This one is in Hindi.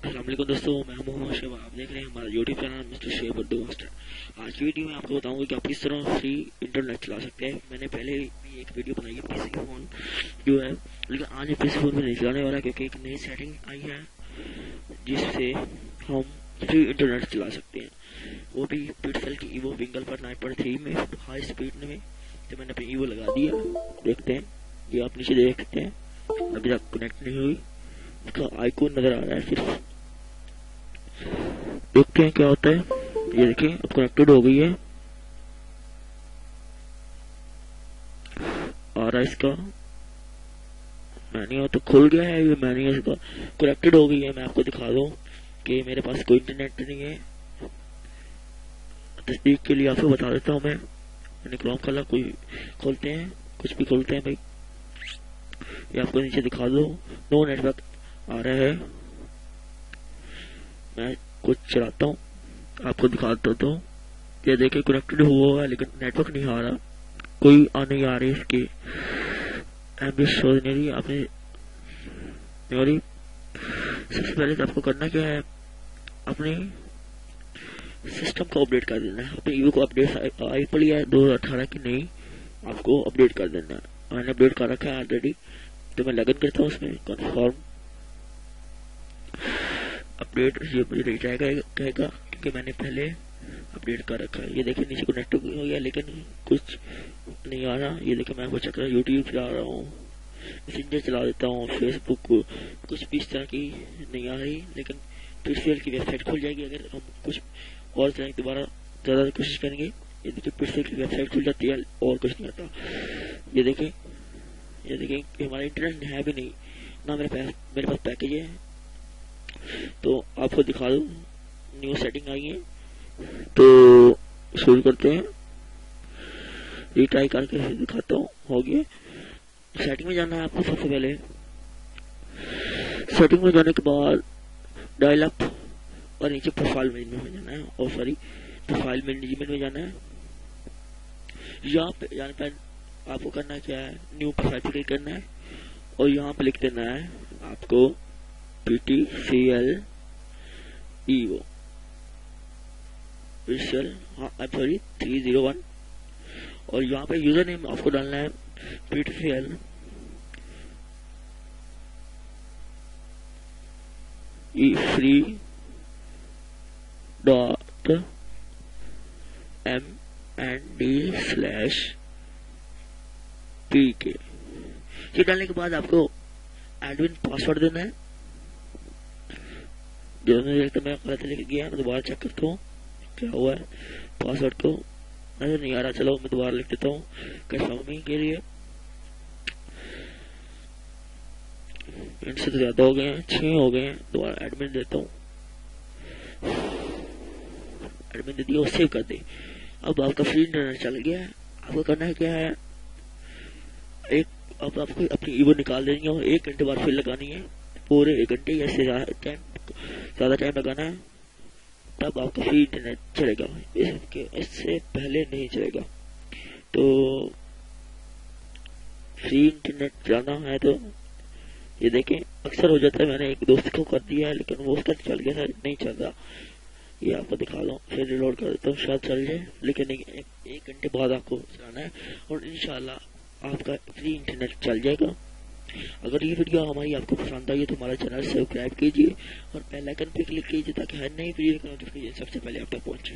अस्सलाम वालेकुम दोस्तों, मैं मोहम्मद शेब। आप देख रहे हैं हमारा यूट्यूब चैनल मिस्टर शेब उर्दू मास्टर। आज की वीडियो में आपको बताऊंगा कि आप किस तरह फ्री इंटरनेट चला सकते हैं। मैंने पहले भी एक वीडियो बनाई है पीसी फोन जो है, लेकिन आज मैं पीसी फोन में नहीं चलाने वाला क्योंकि एक नई सेटिंग आई है जिससे हम फ्री इंटरनेट चला सकते हैं, वो भी पिक्सेल की ईवो विंगल पर 9.3 में हाई स्पीड में। तो मैंने अपनी ईवो लगा दिया, देखते हैं। ये आप नीचे देख सकते हैं, अभी तक कनेक्ट नहीं हुई, इसका आइकॉन नजर आ रहा है सिर्फ। देखते हैं क्या होता है। ये देखिए अब कनेक्टेड हो गई है, आ रहा है इसका मैन्यू तो खुल गया है। ये मैन्यू इसका कनेक्टेड हो गई है। मैं आपको दिखा दूं कि मेरे पास कोई इंटरनेट नहीं है। तस्दीक के लिए आपको बता देता हूँ मैंने क्रोम खोला, कोई खोलते हैं, कुछ भी खोलते हैं भाई। ये आपको नीचे दिखा दो, नो नेटवर्क आ रहा है। मैं कुछ चलाता हूँ, आपको दिखाता हूँ। ये देखिए कनेक्टेड हुआ है लेकिन नेटवर्क नहीं आ रहा, कोई नहीं आ रही इसकी एमबी शो नहीं रही। आपने सबसे पहले तो आपको करना क्या है, अपने सिस्टम को अपडेट कर देना है। अपने ईवो को अपडेट आई पड़ी है 2018 की, नहीं आपको अपडेट कर देना है। मैंने अपडेट कर रखा है ऑलरेडी, तो मैं लॉगिन करता हूँ उसमें, कन्फर्म अपडेट। ये मुझे नहीं कहेगा क्योंकि मैंने पहले अपडेट कर रखा है। ये देखिए नीचे कनेक्ट हो गया लेकिन कुछ नहीं आ रहा। ये देखिए मैं कुछ चक्कर यूट्यूब चला रहा हूँ, मैसेंजर चला देता हूँ, फेसबुक को, कुछ भी इस तरह की नहीं आ रही। लेकिन पिक्सेल की वेबसाइट खुल जाएगी अगर हम कुछ और चलाएंगे, दोबारा ज्यादा कोशिश करेंगे। ये देखिए पिक्सेल की वेबसाइट खुल जाती है और कुछ नहीं आता। ये देखिए हमारा इंटरनेट है भी नहीं ना, मेरे पास पैकेज है। तो आपको दिखा दो, न्यू सेटिंग आई है तो शुरू करते हैं। रिट्राई करके दिखाता हूँ, हो गया। सेटिंग में जाना है आपको। सबसे पहले सेटिंग में जाने के बाद डायल अप और नीचे प्रोफाइल मैनेजमेंट में जाना है, और सॉरी प्रोफाइल मैनेजमेंट में जाना है। यहाँ पे जाने पर आपको करना क्या है, न्यू प्रोफाइल पे क्लिक करना है और यहाँ पे लिख देना है आपको PTCL ईवो पिक्सेल, हाँ सॉरी 301। और यहाँ पे यूजर नेम आपको डालना है PTCL free dot mnd/pk। ये डालने के बाद आपको एडमिन पासवर्ड देना है। जो मैं गलत लिख गया, मैं दोबारा चेक करता हूँ क्या हुआ है। पासवर्ड को नजर नहीं आ रहा, चलो मैं दोबारा लिख देता हूँ कंफर्मिंग के लिए। इनसे तो ज्यादा हो गए हैं, 6 हो गए हैं। दोबारा एडमिन देता हूँ, एडमिन दे दिया और सेव कर दे। अब आपका फ्री इंटरनेट चल गया है। आपको करना है क्या है, अब आपको अपनी ईवो निकाल देनी है और 1 घंटे बाद फिर लगानी है। पूरे 1 घंटे या इससे ज्यादा टाइम लगाना है, तब आपका फ्री इंटरनेट चलेगा। इससे पहले नहीं चलेगा। तो फ्री इंटरनेट चलाना है तो ये देखें, अक्सर हो जाता है। मैंने एक दोस्त को कर दिया है लेकिन वो उसका चल गया था, नहीं चल रहा। ये आपको दिखा दो, फिर रिलोड कर देता हूँ, शायद चल जाए। लेकिन 1 घंटे बाद आपको चलाना है और इंशाल्लाह आपका फ्री इंटरनेट चल जाएगा। अगर ये वीडियो हमारी आपको पसंद आई है तो हमारा चैनल सब्सक्राइब कीजिए और बेल आइकन पे क्लिक कीजिए ताकि हर नई वीडियो का नोटिफिकेशन सबसे पहले आप तक पहुंचे।